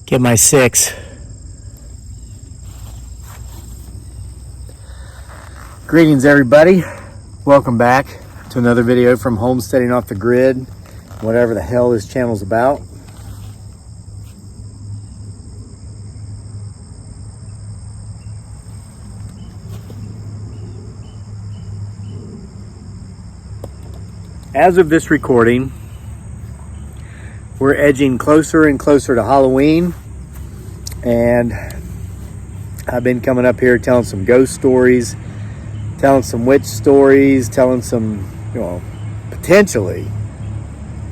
Get my 6. Greetings, everybody. Welcome back to another video from Homesteading Off the Grid, whatever the hell this channel's about. As of this recording, we're edging closer and closer to Halloween, and I've been coming up here telling some ghost stories, telling some witch stories, telling some, potentially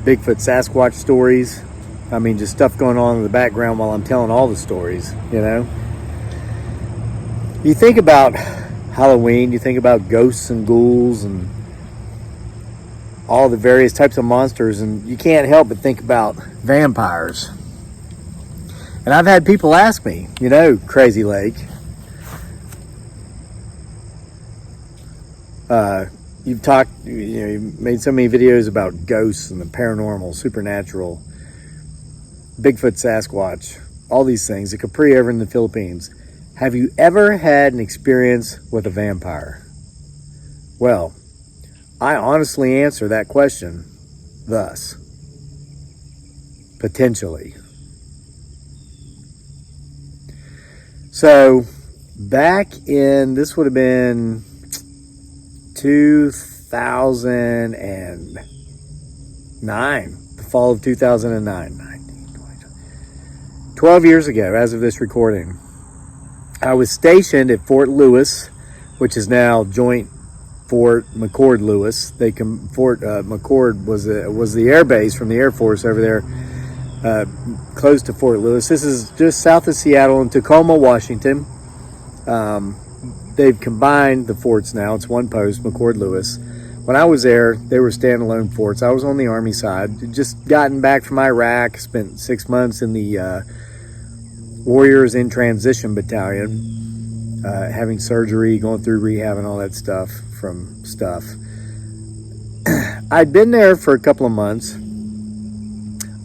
Bigfoot, Sasquatch stories. I mean, just stuff going on in the background while I'm telling all the stories, You think about Halloween, you think about ghosts and ghouls and all the various types of monsters, and you can't help but think about vampires. And I've had people ask me, Crazy Lake, you've made so many videos about ghosts and the paranormal, supernatural, Bigfoot, Sasquatch, all these things, the Capri over in the Philippines. Have you ever had an experience with a vampire? Well, I honestly answer that question thus: potentially. So back in, this would have been 2009, the fall of 2009, 12 years ago as of this recording. I was stationed at Fort Lewis, which is now Joint Fort McChord-Lewis. Fort McChord was the air base from the Air Force over there, close to Fort Lewis. This is just south of Seattle in Tacoma, Washington. They've combined the forts now. It's one post, McChord-Lewis. When I was there, they were standalone forts. I was on the Army side. Just gotten back from Iraq. Spent 6 months in the Warriors in Transition Battalion, having surgery, going through rehab and all that stuff. I'd been there for a couple of months.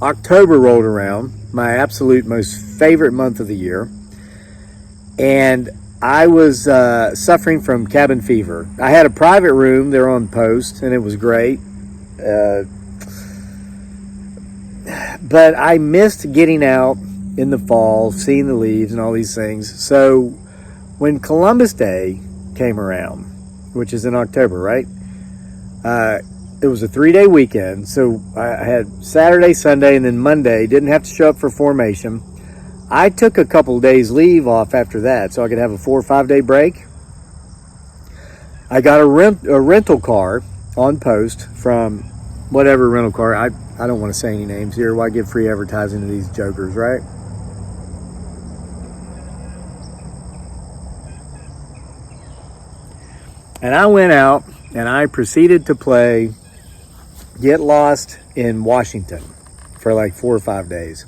October rolled around, my absolute most favorite month of the year, and I was suffering from cabin fever. I had a private room there on post, and it was great, but I missed getting out in the fall, seeing the leaves and all these things. So when Columbus Day came around, which is in October, right? It was a 3-day weekend, so I had Saturday, Sunday, and then Monday. Didn't have to show up for formation. I took a couple days leave off after that, so I could have a 4 or 5 day break. I got a rental car on post from whatever rental car. I don't want to say any names here. Why give free advertising to these jokers, right? And I went out and I proceeded to play Get Lost in Washington for like 4 or 5 days.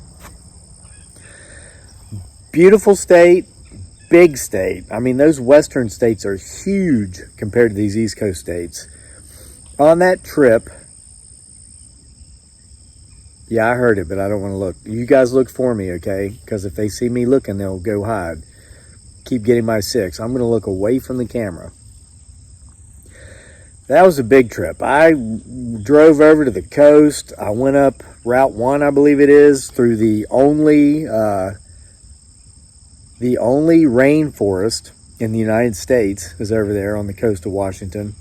Beautiful state, big state. I mean, those western states are huge compared to these East Coast states. On that trip, yeah, I heard it, but I don't want to look. You guys look for me, okay? Because if they see me looking, they'll go hide. Keep getting my 6. I'm going to look away from the camera. That was a big trip. I drove over to the coast. I went up Route 1, I believe it is, through the only rainforest in the United States is over there on the coast of Washington,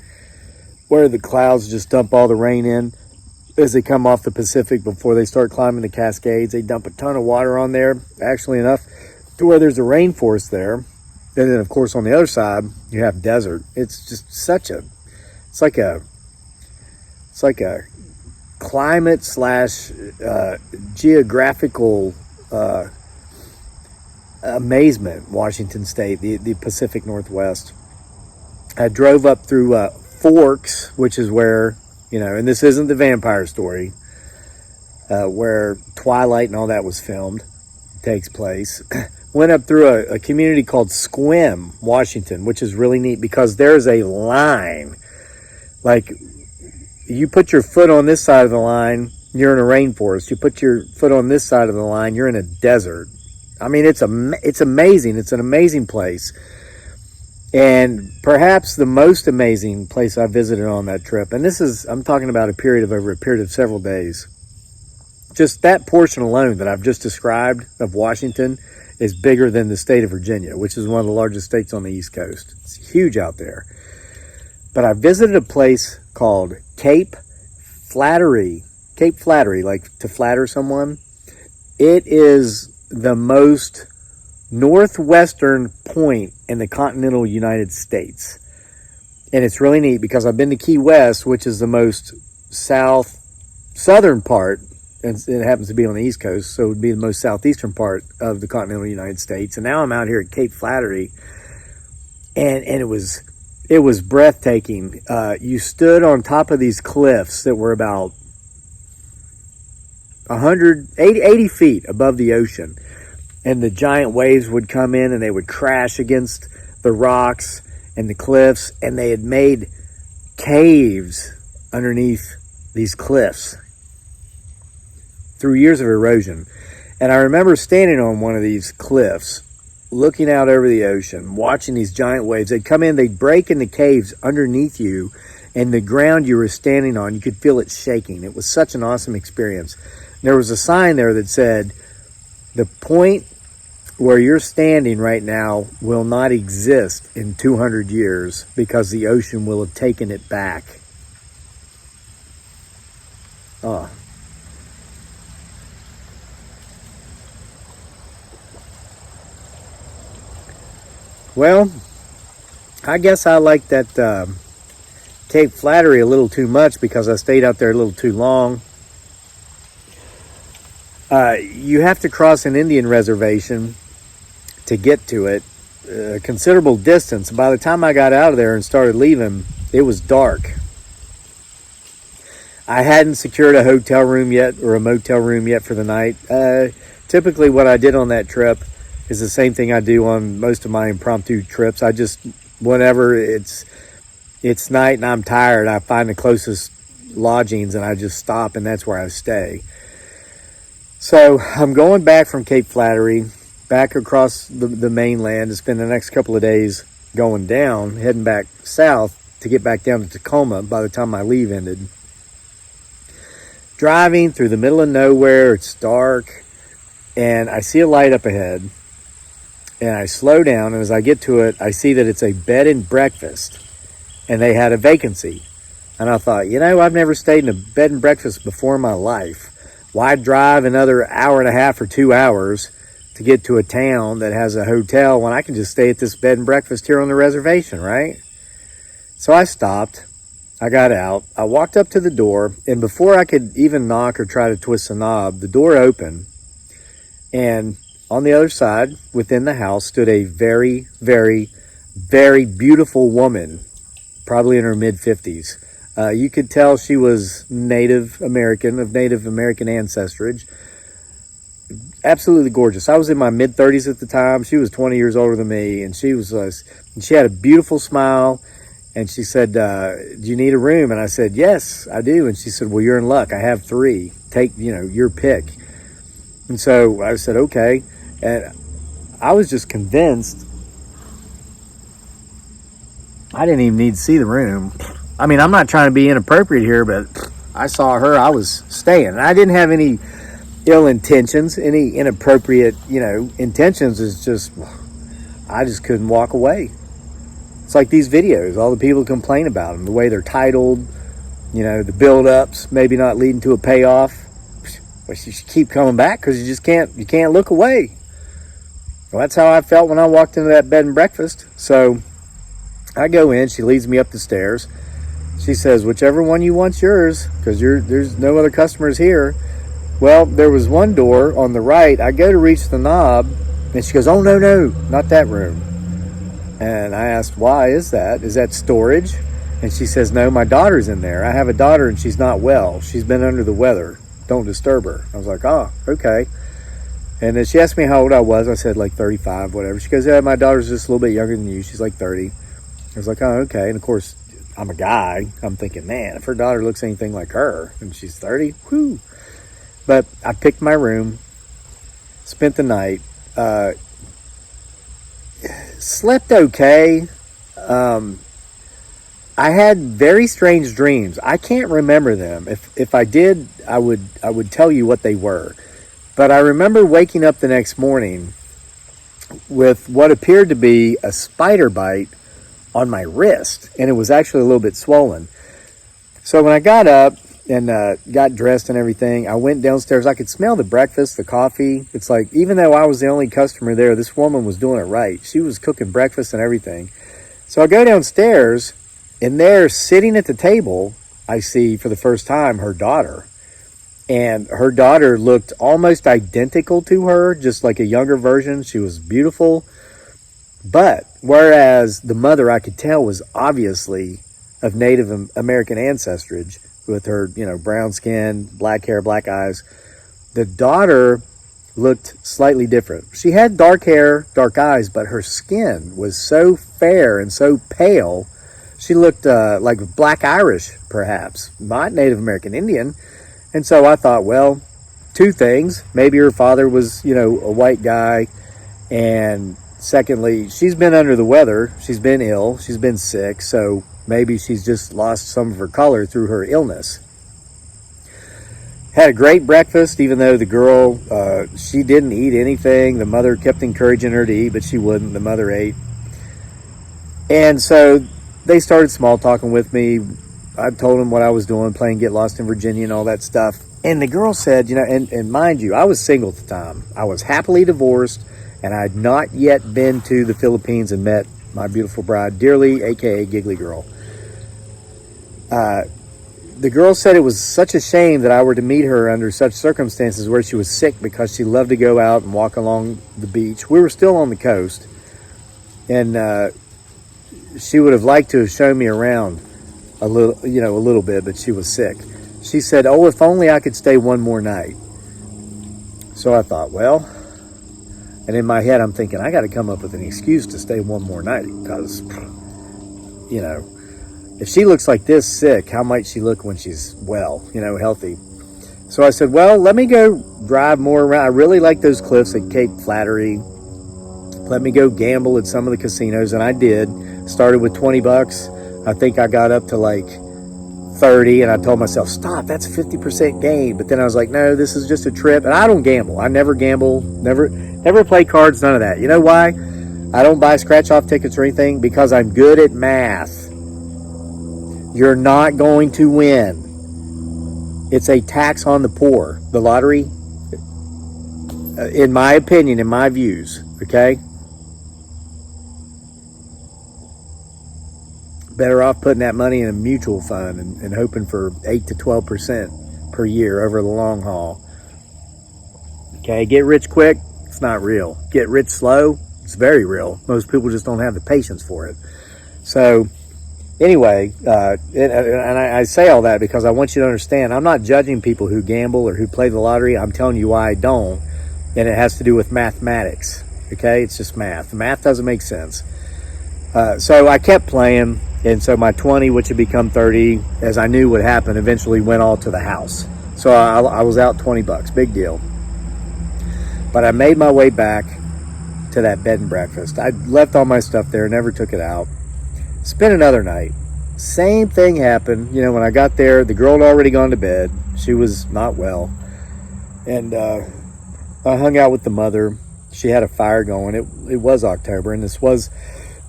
where the clouds just dump all the rain in as they come off the Pacific before they start climbing the Cascades. They dump a ton of water on there, actually enough to where there's a rainforest there. And then, of course, on the other side, you have desert. It's just it's like a climate / geographical amazement, Washington State, the Pacific Northwest. I drove up through Forks, which is where, and this isn't the vampire story, where Twilight and all that was filmed, takes place. Went up through a community called Sequim, Washington, which is really neat because there's a line. Like, you put your foot on this side of the line, you're in a rainforest. You put your foot on this side of the line, you're in a desert. I mean, it's amazing. It's an amazing place. And perhaps the most amazing place I visited on that trip, and I'm talking about over a period of several days. Just that portion alone that I've just described of Washington is bigger than the state of Virginia, which is one of the largest states on the East Coast. It's huge out there. But I visited a place called Cape Flattery, like to flatter someone. It is the most northwestern point in the continental United States. And it's really neat because I've been to Key West, which is the most southern part, and it happens to be on the East Coast, so it would be the most southeastern part of the continental United States. And now I'm out here at Cape Flattery, and it was breathtaking. You stood on top of these cliffs that were about 80 feet above the ocean. And the giant waves would come in and they would crash against the rocks and the cliffs. And they had made caves underneath these cliffs through years of erosion. And I remember standing on one of these cliffs, looking out over the ocean, watching these giant waves. They'd come in, they'd break into caves underneath you, and the ground you were standing on, you could feel it shaking. It was such an awesome experience. There was a sign there that said, the point where you're standing right now will not exist in 200 years because the ocean will have taken it back. Oh. Well, I guess I like that Cape Flattery a little too much because I stayed out there a little too long. You have to cross an Indian reservation to get to it, a considerable distance. By the time I got out of there and started leaving, it was dark. I hadn't secured a hotel room yet or a motel room yet for the night. Typically what I did on that trip is the same thing I do on most of my impromptu trips. I just, whenever it's night and I'm tired, I find the closest lodgings and I just stop, and that's where I stay. So I'm going back from Cape Flattery, back across the mainland to spend the next couple of days going down, heading back south to get back down to Tacoma by the time my leave ended. Driving through the middle of nowhere, it's dark, and I see a light up ahead, and I slow down, and as I get to it, I see that it's a bed and breakfast, and they had a vacancy. And I thought, I've never stayed in a bed and breakfast before in my life. Why drive another hour and a half or 2 hours to get to a town that has a hotel when I can just stay at this bed and breakfast here on the reservation, right? So I stopped. I got out. I walked up to the door, and before I could even knock or try to twist the knob, the door opened, and on the other side, within the house, stood a very, very, very beautiful woman, probably in her mid-50s. You could tell she was Native American, of Native American ancestry. Absolutely gorgeous. I was in my mid-30s at the time. She was 20 years older than me, and she had a beautiful smile. And she said, do you need a room? And I said, yes, I do. And she said, well, you're in luck. I have 3. Take, your pick. And so I said, okay. And I was just convinced I didn't even need to see the room. I mean, I'm not trying to be inappropriate here, but I saw her, I was staying. And I didn't have any ill intentions, any inappropriate, intentions. It's just, I just couldn't walk away. It's like these videos, all the people complain about them, the way they're titled, the build-ups, maybe not leading to a payoff. But you should keep coming back because you can't look away. Well, that's how I felt when I walked into that bed and breakfast. So I go in, she leads me up the stairs. She says, whichever one you want's yours, because there's no other customers here. Well, there was one door on the right. I go to reach the knob, and she goes, oh, no, not that room. And I asked, why is that? Is that storage? And she says, no, my daughter's in there. I have a daughter, and she's not well. She's been under the weather. Don't disturb her. I was like, oh, okay. And then she asked me how old I was. I said, like 35, whatever. She goes, yeah, my daughter's just a little bit younger than you. She's like 30. I was like, oh, okay. And of course, I'm a guy. I'm thinking, man, if her daughter looks anything like her and she's 30, whoo. But I picked my room, spent the night, Slept okay. I had very strange dreams. I can't remember them. If I did, I would tell you what they were. But I remember waking up the next morning with what appeared to be a spider bite on my wrist, and it was actually a little bit swollen. So when I got up and got dressed and everything, I went downstairs. I could smell the breakfast, the coffee. It's like, even though I was the only customer there, this woman was doing it right. She was cooking breakfast and everything. So I go downstairs, and there, sitting at the table, I see for the first time her daughter. And her daughter looked almost identical to her, just like a younger version. She was beautiful. But whereas the mother, I could tell, was obviously of Native American ancestry, with her, brown skin, black hair, black eyes, the daughter looked slightly different. She had dark hair, dark eyes, but her skin was so fair and so pale. She looked like Black Irish, perhaps, not Native American Indian. And so I thought, well, two things. Maybe her father was, a white guy. And secondly, she's been under the weather. She's been ill. She's been sick. So maybe she's just lost some of her color through her illness. Had a great breakfast, even though the girl, she didn't eat anything. The mother kept encouraging her to eat, but she wouldn't. The mother ate. And so they started small talking with me. I told them what I was doing, playing Get Lost in Virginia and all that stuff. And the girl said, and mind you, I was single at the time. I was happily divorced, and I had not yet been to the Philippines and met my beautiful bride, dearly, aka Giggly Girl. The girl said it was such a shame that I were to meet her under such circumstances where she was sick, because she loved to go out and walk along the beach. We were still on the coast, and she would have liked to have shown me around a little bit, but she was sick. She said, "Oh, if only I could stay one more night." So I thought, well, and in my head I'm thinking, I got to come up with an excuse to stay one more night, because, if she looks like this sick, how might she look when she's well, healthy? So I said, well, let me go drive more around. I really like those cliffs at Cape Flattery. Let me go gamble at some of the casinos, and I did. Started with $20. I think I got up to like 30, and I told myself, stop, that's 50% gain. But then I was like, no, this is just a trip. And I don't gamble. I never gamble, never play cards, none of that. You know why? I don't buy scratch-off tickets or anything, because I'm good at math. You're not going to win. It's a tax on the poor, the lottery, in my opinion, in my views, okay? Better off putting that money in a mutual fund and hoping for 8 to 12% per year over the long haul. Okay, get rich quick, it's not real. Get rich slow, it's very real. Most people just don't have the patience for it. So anyway, and I say all that because I want you to understand, I'm not judging people who gamble or who play the lottery. I'm telling you why I don't, and it has to do with mathematics. Okay, it's just math. The math doesn't make sense. So I kept playing, and so my 20, which had become 30, as I knew would happen, eventually went all to the house. So I was out $20, big deal. But I made my way back to that bed and breakfast. I left all my stuff there, never took it out. Spent another night. Same thing happened. When I got there, the girl had already gone to bed. She was not well. And I hung out with the mother. She had a fire going. It was October, and this was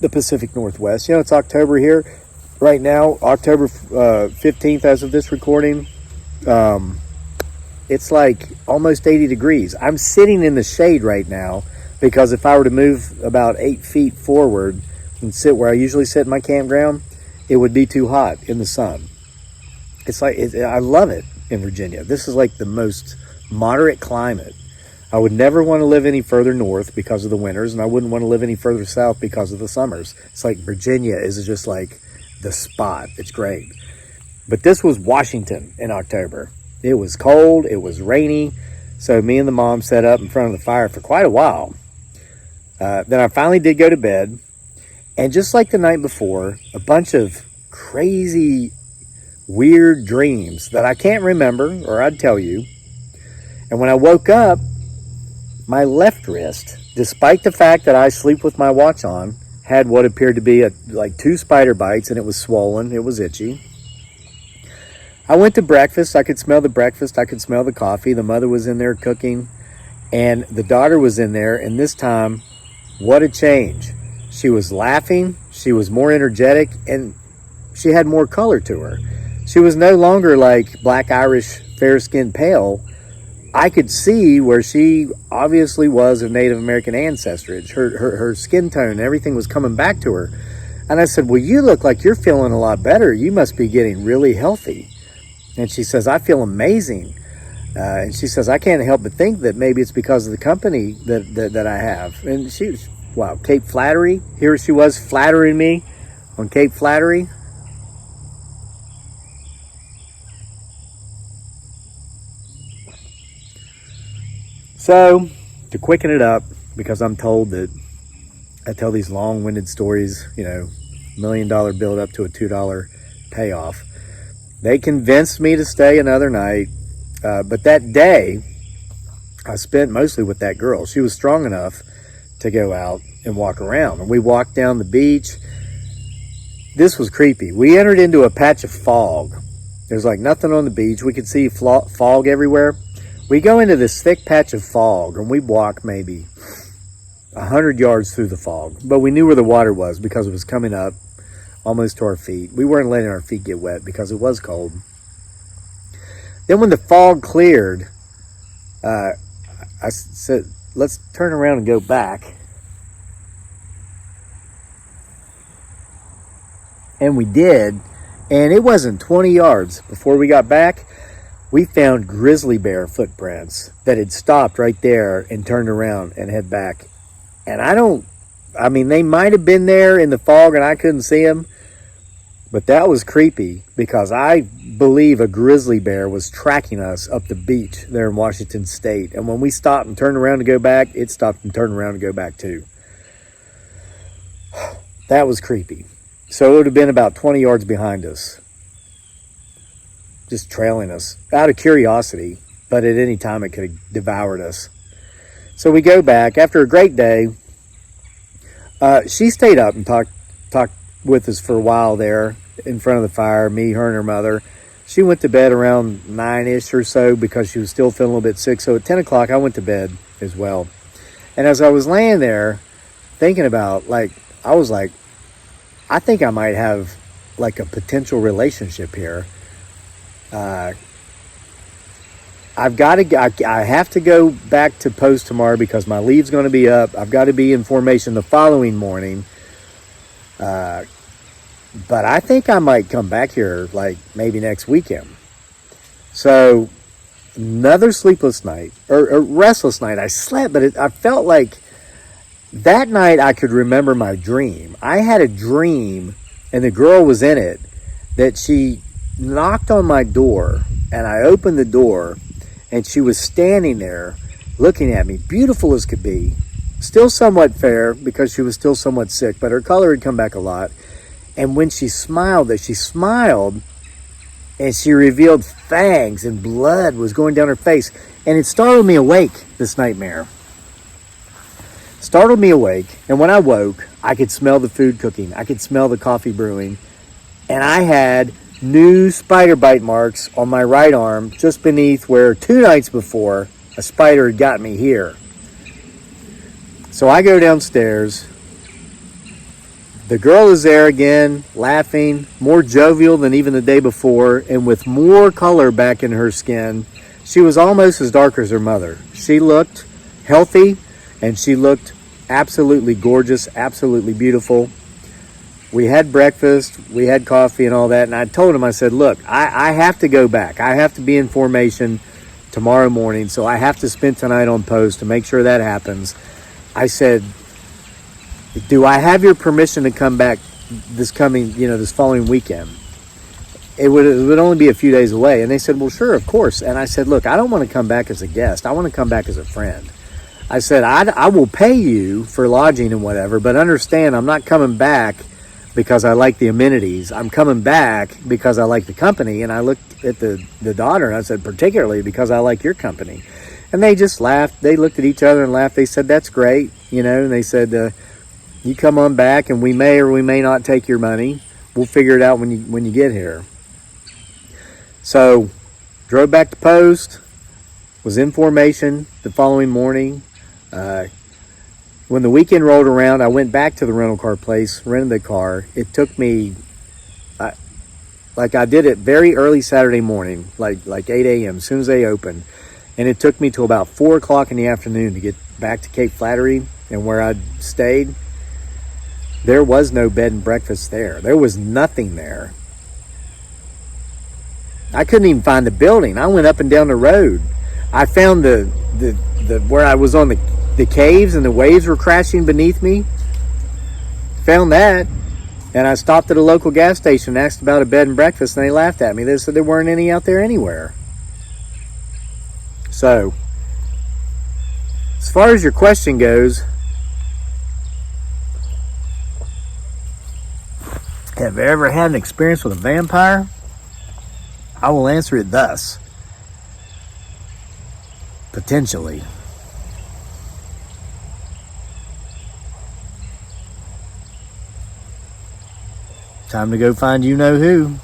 the Pacific Northwest. It's October here right now, October 15th as of this recording. It's like almost 80 degrees. I'm sitting in the shade right now, because if I were to move about 8 feet forward and sit where I usually sit in my campground, it would be too hot in the sun. It's like, I love it in Virginia. This is like the most moderate climate. I would never want to live any further north because of the winters, and I wouldn't want to live any further south because of the summers. It's like Virginia is just like the spot. It's great. But this was Washington in October. It was cold. It was rainy. So me and the mom sat up in front of the fire for quite a while. Then I finally did go to bed. And just like the night before, a bunch of crazy, weird dreams that I can't remember, or I'd tell you. And when I woke up, my left wrist, despite the fact that I sleep with my watch on, had what appeared to be like 2 spider bites, and it was swollen. It was itchy. I went to breakfast. I could smell the breakfast. I could smell the coffee. The mother was in there cooking, and the daughter was in there. And this time, what a change. She was laughing. She was more energetic, and she had more color to her. She was no longer like black Irish, fair-skinned, pale. I could see where she obviously was of Native American ancestry. Her skin tone, everything was coming back to her. And I said, well, you look like you're feeling a lot better. You must be getting really healthy. And she says, I feel amazing. And she says, I can't help but think that maybe it's because of the company that I have. And she was, wow, Cape Flattery. Here she was flattering me on Cape Flattery. So, to quicken it up, because I'm told that I tell these long-winded stories, $1 million build up to a $2 payoff. They convinced me to stay another night, but that day I spent mostly with that girl. She was strong enough to go out and walk around. And we walked down the beach. This was creepy. We entered into a patch of fog. There's like nothing on the beach. We could see fog everywhere. We go into this thick patch of fog, and we walk maybe 100 yards through the fog. But we knew where the water was because it was coming up almost to our feet. We weren't letting our feet get wet because it was cold. Then when the fog cleared, I said, let's turn around and go back. And we did. And it wasn't 20 yards before we got back. We found grizzly bear footprints that had stopped right there and turned around and head back. And they might have been there in the fog and I couldn't see them. But that was creepy because I believe a grizzly bear was tracking us up the beach there in Washington State. And when we stopped and turned around to go back, it stopped and turned around to go back too. That was creepy. So it would have been about 20 yards behind us, just trailing us out of curiosity, but at any time it could have devoured us. So we go back after a great day. She stayed up and talked with us for a while there in front of the fire, me, her, and her mother. She went to bed around 9-ish or so because she was still feeling a little bit sick. So at 10 o'clock, I went to bed as well. And as I was laying there thinking about, I was like, I think I might have like a potential relationship here. I have to go back to post tomorrow because my leave's going to be up. I've got to be in formation the following morning. But I think I might come back here like maybe next weekend. So another sleepless night or restless night. I slept, but I felt like that night I could remember my dream. I had a dream and the girl was in it that she knocked on my door and I opened the door and she was standing there looking at me, beautiful as could be, still somewhat fair because she was still somewhat sick, but her color had come back a lot. And when she smiled and she revealed fangs and blood was going down her face. And it startled me awake, this nightmare. Startled me awake. And when I woke, I could smell the food cooking. I could smell the coffee brewing. And I had new spider bite marks on my right arm, just beneath where 2 nights before a spider had got me here. So I go downstairs. The girl is there again, laughing, more jovial than even the day before, and with more color back in her skin. She was almost as dark as her mother. She looked healthy, and she looked absolutely gorgeous, absolutely beautiful. We had breakfast, we had coffee and all that, and I told him, I said, look, I have to go back. I have to be in formation tomorrow morning, so I have to spend tonight on post to make sure that happens. I said, do I have your permission to come back this following weekend? It would only be a few days away. And they said, well, sure, of course. And I said, look, I don't want to come back as a guest. I want to come back as a friend. I said, I will pay you for lodging and whatever, but understand I'm not coming back because I like the amenities. I'm coming back because I like the company. And I looked at the daughter and I said, particularly because I like your company. And they just laughed. They looked at each other and laughed. They said, that's great, and they said, you come on back and we may or we may not take your money. We'll figure it out when you get here. So, drove back to Post, was in formation the following morning. When the weekend rolled around, I went back to the rental car place, rented the car. It took me, I did it very early Saturday morning, like 8 a.m., as soon as they opened. And it took me till about 4 o'clock in the afternoon to get back to Cape Flattery and where I'd stayed. There was no bed and breakfast there. There was nothing there. I couldn't even find the building. I went up and down the road. I found the where I was on the caves and the waves were crashing beneath me. Found that. And I stopped at a local gas station and asked about a bed and breakfast, and they laughed at me. They said there weren't any out there anywhere. So, as far as your question goes, have you ever had an experience with a vampire? I will answer it thus. Potentially. Time to go find you-know-who.